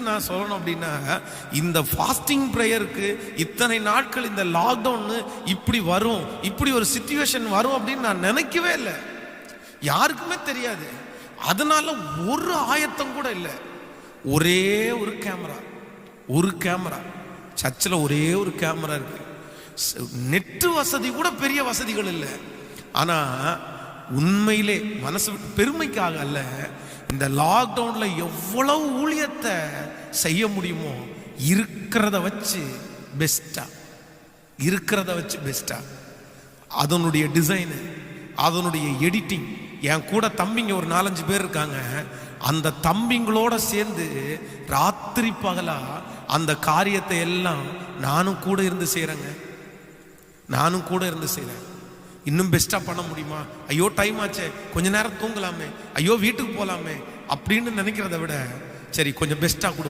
நான் சொல்லணும் அப்படின்னா, இந்த ஃபாஸ்டிங் ப்ரேயருக்கு இத்தனை நாட்கள் இந்த லாக்டவுன் இப்படி வரும், இப்படி ஒரு சிச்சுவேஷன் வரும் அப்படின்னு நான் நினைக்கவே இல்லை. யாருக்குமே தெரியாது. அதனால ஒரு ஆயத்தம் கூட இல்லை. ஒரே ஒரு கேமரா சர்ச்சில், ஒரே ஒரு கேமரா இருக்கு. நெட்டு வசதி கூட பெரிய வசதிகள் இல்லை. ஆனா உண்மையிலே மனசு பெருமைக்காக அல்ல, இந்த லாக்டவுன்ல எவ்வளவு ஊழியத்தை செய்ய முடியுமோ இருக்கிறத வச்சு பெஸ்டா அதனுடைய டிசைனு, அதனுடைய எடிட்டிங். என் கூட தம்பிங்க ஒரு 4-5 பேர் இருக்காங்க. அந்த தம்பிங்களோட சேர்ந்து ராத்திரி பகலா அந்த காரியத்தை எல்லாம் நானும் கூட இருந்து செய்கிறேன். இன்னும் பெஸ்டா பண்ண முடியுமா? ஐயோ டைம் ஆச்சே, கொஞ்ச நேரம் தூங்கலாமே, ஐயோ வீட்டுக்கு போகலாமே அப்படின்னு நினைக்கிறத விட சரி கொஞ்சம் பெஸ்டா கொடு.